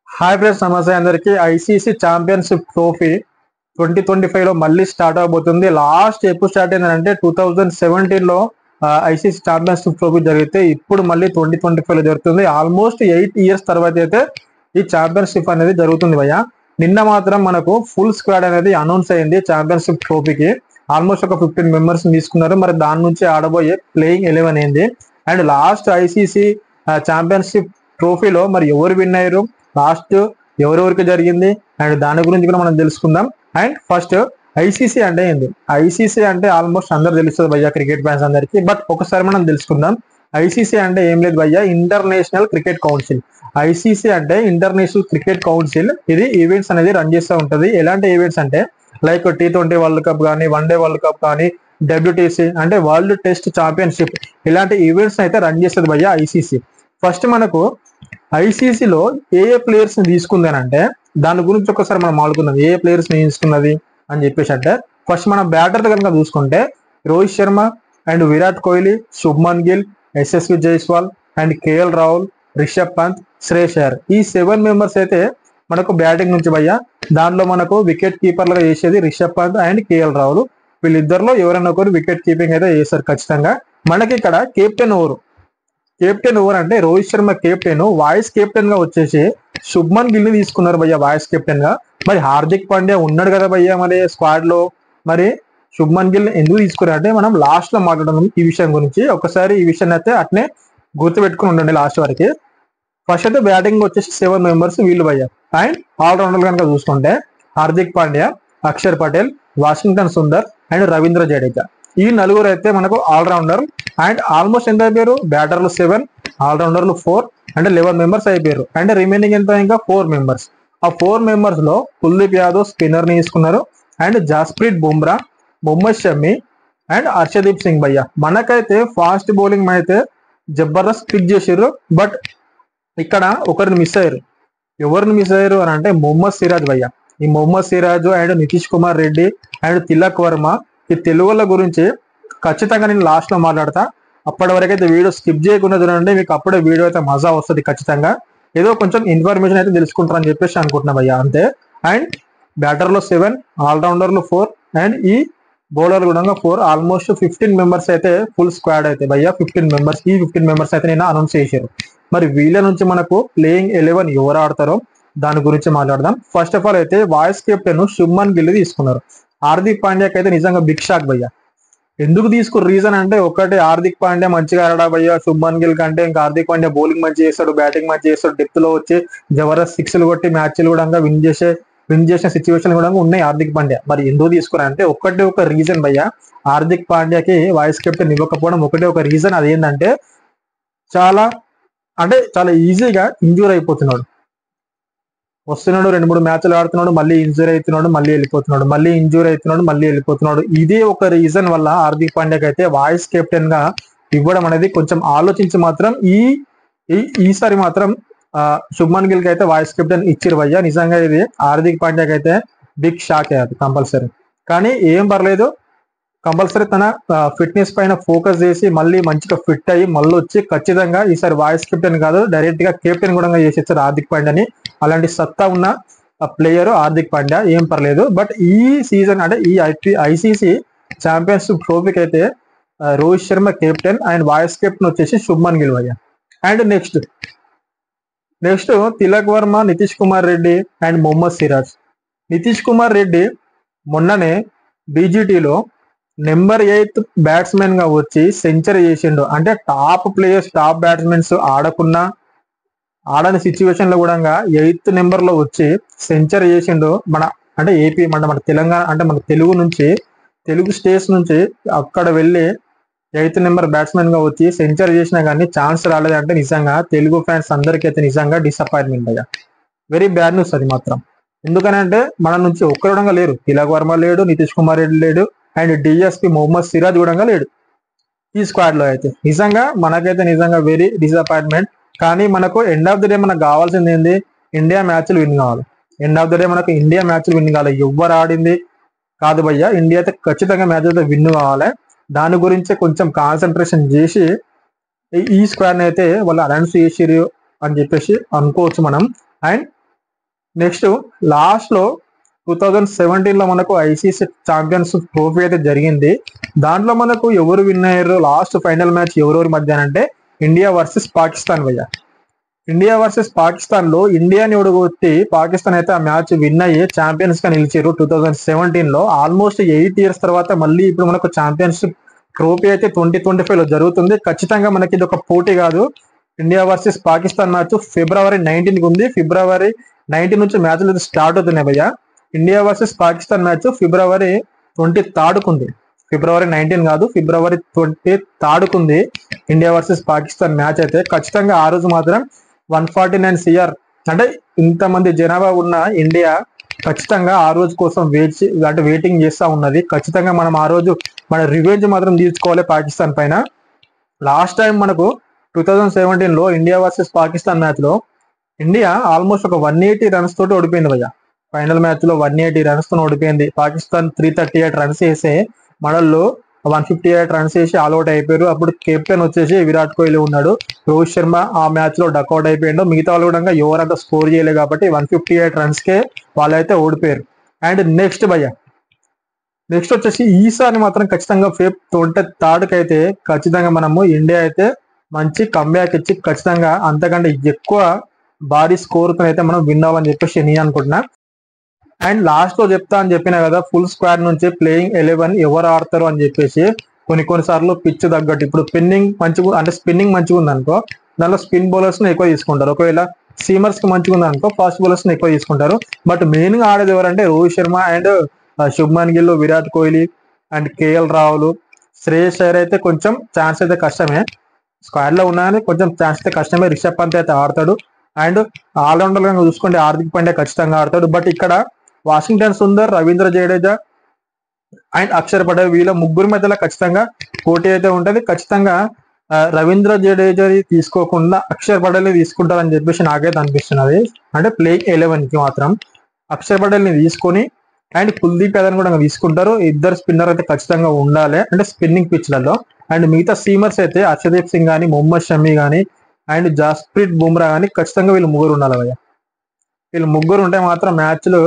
Hi friends, నమస్తే అందరికి. ICC championship trophy 2025 లో మళ్ళీ స్టార్ట్ అవబోతుంది. లాస్ట్ ఎప్పుడు స్టార్ట్ అయిందంటే 2017 లో ఐసీసీ ఛాంపియన్షిప్ ట్రోఫీ జరిగితే ఇప్పుడు మళ్ళీ 2025 లో జరుగుతుంది. ఆల్మోస్ట్ 8 ఇయర్స్ తర్వాత అయితే ఈ ఛాంపియన్షిప్ అనేది జరుగుతుంది భయ్య. నిన్న మాత్రం మనకు ఫుల్ స్క్వాడ్ అనేది అనౌన్స్ అయింది ఛాంపియన్షిప్ ట్రోఫీకి. ఆల్మోస్ట్ ఒక 15 మెంబర్స్ తీసుకున్నారు. మరి దాని నుంచి ఆడబోయే ప్లేయింగ్ 11 అయింది. అండ్ లాస్ట్ ఐసీసీ ఛాంపియన్షిప్ ట్రోఫీలో మరి ఎవరు విన్ అయ్యారు, లాస్ట్ ఎవరెవరికి జరిగింది అండ్ దాని గురించి కూడా మనం తెలుసుకుందాం. అండ్ ఫస్ట్ ఐసీసీ అంటే ఏంది? ఐసీసీ అంటే ఆల్మోస్ట్ అందరు తెలుస్తుంది భయ్య, క్రికెట్ ఫ్యాన్స్ అందరికి. బట్ ఒకసారి మనం తెలుసుకుందాం. ఐసీసీ అంటే ఏం లేదు భయ్య, ఇంటర్నేషనల్ క్రికెట్ కౌన్సిల్. ఐసీసీ అంటే ఇంటర్నేషనల్ క్రికెట్ కౌన్సిల్. ఇది ఈవెంట్స్ అనేది రన్ చేస్తూ ఉంటది. ఎలాంటి ఈవెంట్స్ అంటే లైక్ T20 వరల్డ్ కప్ కానీ, వన్డే వరల్డ్ కప్ కానీ, WTC అంటే వరల్డ్ టెస్ట్ ఛాంపియన్షిప్, ఇలాంటి ఈవెంట్స్ అయితే రన్ చేస్తుంది భయ్య ఐసీసీ. ఫస్ట్ మనకు ఐసీసీలో ఏ ప్లేయర్స్ ని తీసుకుంది అని అంటే దాని గురించి ఒకసారి మనం మాట్లాడుకుందాం. ఏ ప్లేయర్స్ ని తీసుకున్నది అని చెప్పేసి అంటే ఫస్ట్ మనం బ్యాటర్ కనుక చూసుకుంటే Rohit Sharma and Virat Kohli, Shubman Gill, Yashasvi Jaiswal and KL Rahul, Rishabh Pant, Shreyas Iyer, ఈ 7 మెంబర్స్ అయితే మనకు బ్యాటింగ్ నుంచి భయ్య. దానిలో మనకు వికెట్ కీపర్లుగా చేసేది రిషబ్ పంత్ అండ్ కేఎల్ రాహుల్. వీళ్ళిద్దరిలో ఎవరైనా ఒకరు వికెట్ కీపింగ్ అయితే చేస్తారు ఖచ్చితంగా. మనకి ఇక్కడ కెప్టెన్ ఓవర్ అంటే Rohit Sharma captain, voice captain గా వచ్చేసి శుభ్మన్ గిల్ ని తీసుకున్నారు భయ్య వాయిస్ కెప్టెన్ గా. మరి హార్దిక్ పాండ్యా ఉన్నాడు కదా భయ్య మరి స్క్వాడ్ లో. మరి శుభ్మన్ గిల్ ఎందుకు తీసుకున్నారు అంటే మనం లాస్ట్ లో మాట్లాడడం ఈ విషయం గురించి. ఒకసారి ఈ విషయాన్ని అయితే అట్నే గుర్తుపెట్టుకుని ఉండండి లాస్ట్ వరకు. ఫస్ట్ అయితే బ్యాటింగ్ వచ్చేసి 7 మెంబర్స్ వీళ్ళు భయ్య. అండ్ ఆల్రౌండర్ కనుక చూసుకుంటే హార్దిక్ పాండ్యా, అక్షర్ పటేల్, వాషింగ్టన్ సుందర్ అండ్ రవీంద్ర జడేజా, ఈ నలుగురు అయితే మనకు ఆల్రౌండర్. అండ్ ఆల్మోస్ట్ ఎంత అయిపోయారు? బ్యాటర్లు 7, ఆల్రౌండర్లు 4 అంటే 11 మెంబర్స్ అయిపోయారు. అండ్ రిమైనింగ్ ఎంత? ఇంకా 4 మెంబర్స్. ఆ 4 మెంబర్స్ లో కుల్దీప్ యాదవ్ స్పిన్నర్ ని తీసుకున్నారు. అండ్ జాస్ప్రీత్ బుమ్రా, మొహమ్మద్ షమి అండ్ హర్షదీప్ సింగ్ భయ్య. మనకైతే ఫాస్ట్ బౌలింగ్ అయితే జబర్దస్త్ పిక్ చేసారు. బట్ ఇక్కడ ఒకరిని మిస్ అయ్యారు. ఎవరిని మిస్ అయ్యారు అని అంటే మొహమ్మద్ సిరాజ్ భయ్య. ఈ మొహమ్మద్ సిరాజ్ అండ్ నితీష్ కుమార్ రెడ్డి అండ్ తిలక్ వర్మ, ఈ తెలుగుల గురించి ఖచ్చితంగా నేను లాస్ట్ లో మాట్లాడతా. అప్పటి వరకు అయితే వీడియో స్కిప్ చేయకుండా చూడండి, మీకు అప్పుడే వీడియో అయితే మజా వస్తుంది ఖచ్చితంగా. ఏదో కొంచెం ఇన్ఫర్మేషన్ అయితే తెలుసుకుంటారని చెప్పేసి అనుకుంటున్నా భయ్య, అంతే. అండ్ బ్యాటర్లో 7, ఆల్రౌండర్లు 4 అండ్ ఈ బౌలర్ కూడా 4. ఆల్మోస్ట్ 15 మెంబర్స్ అయితే ఫుల్ స్క్వాడ్ అయితే భయ్య. 15 మెంబర్స్. ఈ 15 మెంబర్స్ అయితే నేను అనౌన్స్ చేశారు. మరి వీళ్ళ నుంచి మనకు ప్లేయింగ్ 11 ఎవరు ఆడతారో దాని గురించి మాట్లాడదాం. ఫస్ట్ ఆఫ్ ఆల్ అయితే వాయిస్ కెప్టెన్ శుభ్మన్ గిల్ తీసుకున్నారు. హార్దిక్ పాండ్యాకి అయితే నిజంగా బిగ్ షాక్ భయ్య. ఎందుకు తీసుకున్న రీజన్ అంటే ఒకటి, హార్దిక్ పాండ్యా మంచిగా ఆడా భయ్య శుభ్మన్ గిల్ కంటే. ఇంకా హార్దిక్ పాండ్యా బౌలింగ్ మంచి చేస్తాడు, బ్యాటింగ్ మంచి చేస్తాడు, డెప్త్ లో వచ్చి జబర్దస్త్ 6లు కొట్టి మ్యాచ్లు కూడా విన్ చేసిన సిచ్యువేషన్ కూడా ఉన్నాయి హార్దిక్ పాండ్యా. మరి ఎందుకు తీసుకున్నా అంటే ఒక రీజన్ భయ్య, హార్దిక్ పాండ్యాకి వాయిస్ కెప్టెన్ ఇవ్వకపోవడం ఒకటే ఒక రీజన్. అదేంటంటే చాలా ఈజీగా ఇంజూర్ అయిపోతున్నాడు. వస్తున్నాడు, 2-3 మ్యాచ్లు ఆడుతున్నాడు, మళ్ళీ ఇంజూర్ అవుతున్నాడు, మళ్ళీ వెళ్ళిపోతున్నాడు, మళ్ళీ ఇంజూర్ అవుతున్నాడు, మళ్ళీ వెళ్ళిపోతున్నాడు. ఇదే ఒక రీజన్ వల్ల హార్దిక్ పాండ్యాకి అయితే వాయిస్ కెప్టెన్ గా ఇవ్వడం అనేది కొంచెం ఆలోచించి మాత్రం ఈసారి మాత్రం శుభ్మన్ గిల్ కి అయితే వాయిస్ కెప్టెన్ ఇచ్చిరు భయ్య. నిజంగా ఇది హార్దిక్ పాండ్యాకి అయితే బిగ్ షాక్ అయ్యాది కంపల్సరీ. కానీ ఏం పర్లేదు, కంపల్సరీ తన ఫిట్నెస్ పైన ఫోకస్ చేసి మళ్ళీ మంచిగా ఫిట్ అయ్యి మళ్ళీ వచ్చి ఖచ్చితంగా ఈసారి వాయిస్ కెప్టెన్ కాదు డైరెక్ట్ గా కెప్టెన్ కూడా చేసేస్తారు హార్దిక్ పాండ్యాని. అలాంటి సత్తా ఉన్న ప్లేయర్ హార్దిక్ పాండ్యా, ఏం పర్లేదు. బట్ ఈ సీజన్ అంటే ఈ ఐసీసీ ఛాంపియన్షిప్ ట్రోఫీకి అయితే Rohit Sharma captain and vice captain వచ్చేసి శుభ్మన్ గిల్ భయ్య. And next Tilak Varma, Nitish Kumar Reddy and Mohammed Siraj. Nitish Kumar Reddy మొన్ననే బీజీటీలో నెంబర్ 8 బ్యాట్స్మెన్ గా వచ్చి సెంచరీ చేసిండు. అంటే టాప్ ప్లేయర్స్, టాప్ బ్యాట్స్మెన్స్ ఆడని సిచ్యువేషన్ లో కూడా 8th నెంబర్ లో వచ్చి సెంచరీ చేసిండు. అంటే ఏపీ మన తెలంగాణ అంటే మన తెలుగు స్టేట్స్ నుంచి అక్కడ వెళ్ళి 8th నెంబర్ బ్యాట్స్మెన్ గా వచ్చి సెంచరీ చేసినా కానీ ఛాన్స్ రాలేదంటే నిజంగా తెలుగు ఫ్యాన్స్ అందరికీ అయితే నిజంగా డిసప్పాయింట్మెంట్ అయ్యా. వెరీ బ్యాడ్ న్యూస్ అది మాత్రం. ఎందుకనంటే మన నుంచి ఒక్కరుడంగా లేరు. తిలక్ వర్మ లేడు, నితీష్ కుమార్ రెడ్డి లేడు అండ్ డిఎస్పి మొహమ్మద్ సిరాజ్ కూడా లేడు ఈ స్క్వాడ్ లో. అయితే నిజంగా మనకైతే నిజంగా వెరీ డిసప్పాయింట్మెంట్. కానీ మనకు ఎండ్ ఆఫ్ ది డే మనకు కావాల్సింది ఏంది? ఇండియా మ్యాచ్లు విన్ కావాలి. ఎండ్ ఆఫ్ ది డే మనకు ఇండియా మ్యాచ్లు విన్ కావాలి. ఎవ్వరు ఆడింది కాదు భయ్య, ఇండియా అయితే ఖచ్చితంగా మ్యాచ్ అయితే విన్ కావాలి. దాని గురించి కొంచెం కాన్సన్ట్రేషన్ చేసి ఈ స్క్వాడ్ అయితే వాళ్ళు అనౌన్స్ చేసిరు అని చెప్పేసి అనుకోవచ్చు మనం. అండ్ నెక్స్ట్ లాస్ట్ లో 2017 లో మనకు ఐసీసీ ఛాంపియన్స్ ట్రోఫీ అయితే జరిగింది. దాంట్లో మనకు ఎవరు విన్ అయ్యారు, లాస్ట్ ఫైనల్ మ్యాచ్ ఎవరెవరి మధ్య అంటే ఇండియా వర్సెస్ పాకిస్తాన్ భయ్య. ఇండియా వర్సెస్ పాకిస్తాన్ లో ఇండియాని ఓడగొట్టి పాకిస్తాన్ అయితే ఆ మ్యాచ్ విన్ అయ్యి ఛాంపియన్స్ గా నిలిచారు 2017 లో. ఆల్మోస్ట్ 8 years తర్వాత మళ్ళీ ఇప్పుడు మనకు ఛాంపియన్షిప్ ట్రోఫీ అయితే 2025 లో జరుగుతుంది. ఖచ్చితంగా మనకి ఇది ఒక పోటీ కాదు. India versus Pakistan match February 19 కి ఉంది. February 19 నుంచి మ్యాచ్లు అయితే స్టార్ట్ అవుతున్నాయి భయ్య. India versus Pakistan match February 23 కు ఉంది. February 19 కాదు, February 23 కు ఉంది ఇండియా వర్సెస్ పాకిస్తాన్ మ్యాచ్ అయితే. ఖచ్చితంగా ఆ రోజు మాత్రం 149 CR అంటే ఇంతమంది జనాభా ఉన్న ఇండియా ఖచ్చితంగా ఆ రోజు కోసం వెయిటింగ్ చేస్తా ఉన్నది. ఖచ్చితంగా మనం ఆ రోజు మన రివెంజ్ మాత్రం తీర్చుకోవాలి పాకిస్తాన్ పైన. లాస్ట్ టైం మనకు 2017 లో ఇండియా వర్సెస్ పాకిస్తాన్ మ్యాచ్ లో ఇండియా ఆల్మోస్ట్ ఒక 180 runs తోటి ఓడిపోయింది భయ్య. ఫైనల్ మ్యాచ్ లో 180 runs తో ఓడిపోయింది. పాకిస్తాన్ 338 runs వేసే మనల్లో 158 runs వేసి ఆల్అౌట్ అయిపోయారు. అప్పుడు కెప్టెన్ వచ్చేసి విరాట్ కోహ్లీ ఉన్నాడు. రోహిత్ శర్మ ఆ మ్యాచ్ లో డక్అౌట్ అయిపోయాడు. మిగతా వాళ్ళు కూడా ఎవరంతా స్కోర్ చేయలేదు కాబట్టి 158 runs కే వాళ్ళైతే ఓడిపోయారు. అండ్ నెక్స్ట్ భయ్య, నెక్స్ట్ వచ్చేసి ఈసారి మాత్రం ఖచ్చితంగా Feb 23 కి అయితే ఖచ్చితంగా మనము ఇండియా అయితే మంచి కంబ్యాక్ ఇచ్చి ఖచ్చితంగా అంతకంటే ఎక్కువ భారీ స్కోర్ తో అయితే మనం విన్ అవ్వాలని చెప్పేసి నేను అనుకుంటున్నా. అండ్ లాస్ట్ లో చెప్తా అని చెప్పినా కదా, ఫుల్ స్క్వాడ్ నుంచి ప్లేయింగ్ 11 ఎవరు ఆడతారు అని చెప్పేసి. కొన్నిసార్లు పిచ్ తగ్గట్టు ఇప్పుడు స్పిన్నింగ్ మంచిగా ఉంది అనుకో, దానిలో స్పిన్ బౌలర్స్ ని ఎక్కువ తీసుకుంటారు. ఒకవేళ సీమర్స్ కి మంచిగా ఉంది అనుకో, ఫాస్ట్ బౌలర్స్ ని ఎక్కువ తీసుకుంటారు. బట్ మెయిన్ గా ఆడేది ఎవరంటే Rohit Sharma and Shubman Gill, Virat Kohli and KL Rahul, Shreyas Iyer అయితే కొంచెం ఛాన్స్ అయితే కష్టమే. స్క్వాడ్ లో ఉన్నా కానీ కొంచెం ఛాన్స్ అయితే కష్టమే. రిషబ్ పంత్ అయితే ఆడతాడు. అండ్ ఆల్రౌండర్ గా చూసుకుంటే హార్దిక్ పాండ్యా ఖచ్చితంగా ఆడతాడు. బట్ ఇక్కడ వాషింగ్టన్ సుందర్, రవీంద్ర జడేజా అండ్ అక్షర్ పటేల్ వీళ్ళ ముగ్గురు మధ్యలో ఖచ్చితంగా పోటీ అయితే ఉంటది. ఖచ్చితంగా రవీంద్ర జడేజా తీసుకోకుండా అక్షర్ పటేల్ ని తీసుకుంటారని చెప్పేసి నాకైతే అనిపిస్తున్నది. అంటే ప్లేయింగ్ 11 కి మాత్రం అక్షర్ పటేల్ ని తీసుకొని అండ్ కుల్దీప్ యాదవ్ కూడా తీసుకుంటారు. ఇద్దరు స్పిన్నర్ అయితే ఖచ్చితంగా ఉండాలి అంటే స్పిన్నింగ్ పిచ్లలో. అండ్ మిగతా సీమర్స్ అయితే హర్షదీప్ సింగ్ కానీ, మొహమ్మద్ షమి కానీ అండ్ జస్ప్రీత్ బుమ్రా కానీ ఖచ్చితంగా వీళ్ళు ముగ్గురు ఉండాలి భయ్య. వీళ్ళు ముగ్గురు ఉంటే మాత్రం మ్యాచ్లు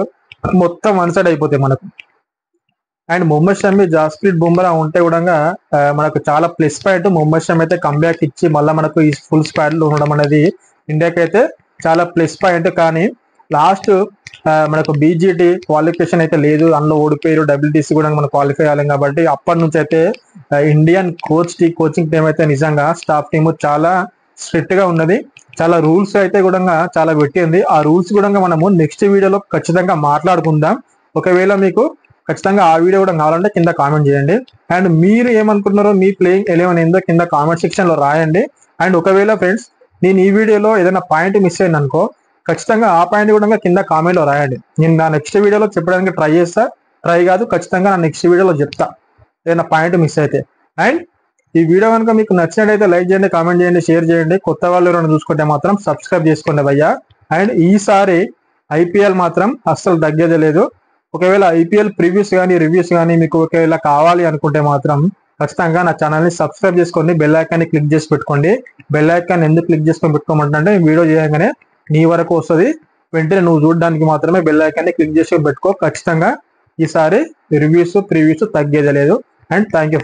మొత్తం వన్ సైడ్ అయిపోతాయి మనకు. అండ్ మొహమ్మద్ షమి, జస్ప్రీత్ బుమ్రా ఉంటే కూడా మనకు చాలా ప్లస్ పాయింట్. మొహమ్మద్ షమి అయితే కంబ్యాక్ ఇచ్చి మళ్ళీ మనకు ఈ ఫుల్ స్క్వాడ్ లో ఉండడం అనేది ఇండియాకి అయితే చాలా ప్లస్ పాయింట్. కానీ లాస్ట్ మనకు బీజీటీ క్వాలిఫికేషన్ అయితే లేదు, అందులో ఓడిపోయారు. WTC కూడా మనం క్వాలిఫై అవ్వలేం కాబట్టి అప్పటి నుంచి అయితే ఇండియన్ కోచింగ్ టీం అయితే నిజంగా స్టాఫ్ టీమ్ చాలా స్ట్రిక్ట్ గా ఉన్నది. చాలా రూల్స్ అయితే కూడా చాలా పెట్టింది. ఆ రూల్స్ కూడా మనము నెక్స్ట్ వీడియోలో ఖచ్చితంగా మాట్లాడుకుందాం. ఒకవేళ మీకు ఖచ్చితంగా ఆ వీడియో కూడా కావాలంటే కింద కామెంట్ చేయండి. అండ్ మీరు ఏమనుకుంటున్నారో, మీ ప్లేయింగ్ 11 ఏందో కింద కామెంట్ సెక్షన్ లో రాయండి. అండ్ ఒకవేళ ఫ్రెండ్స్ నేను ఈ వీడియోలో ఏదైనా పాయింట్ మిస్ అయింది అనుకో, ఖచ్చితంగా ఆ పాయింట్ కూడా కింద కామెంట్ లో రాయండి. నేను నా నెక్స్ట్ వీడియోలో చెప్పడానికి ట్రై చేస్తా. ట్రై కాదు, ఖచ్చితంగా నా నెక్స్ట్ వీడియోలో చెప్తా ఏదైనా పాయింట్ మిస్ అయితే. అండ్ ఈ వీడియో కనుక మీకు నచ్చినట్టయితే లైక్ చేయండి, కామెంట్ చేయండి, షేర్ చేయండి. కొత్త వాళ్ళు ఎవరైనా చూసుకుంటే మాత్రం సబ్స్క్రైబ్ చేసుకోండి భయ్యా. అండ్ ఈసారి IPL మాత్రం అస్సలు తగ్గేదే లేదు. ఒకవేళ IPL ప్రివ్యూస్ కానీ రివ్యూస్ కానీ మీకు ఒకవేళ కావాలి అనుకుంటే మాత్రం ఖచ్చితంగా నా ఛానల్ ని సబ్స్క్రైబ్ చేసుకోండి. బెల్ ఐకాన్ ని క్లిక్ చేసి పెట్టుకోండి. బెల్ ఐకాన్ ఎందుకు క్లిక్ చేసుకొని పెట్టుకోమంటే వీడియో చేయగానే నీ వరకు వస్తుంది, వెంటనే నువ్వు చూడడానికి మాత్రమే బెల్ ఐకాన్ ని క్లిక్ చేసి పెట్టుకో. ఖచ్చితంగా ఈసారి రివ్యూస్ ప్రివ్యూస్ తగ్గేదే లేదు. And thank you.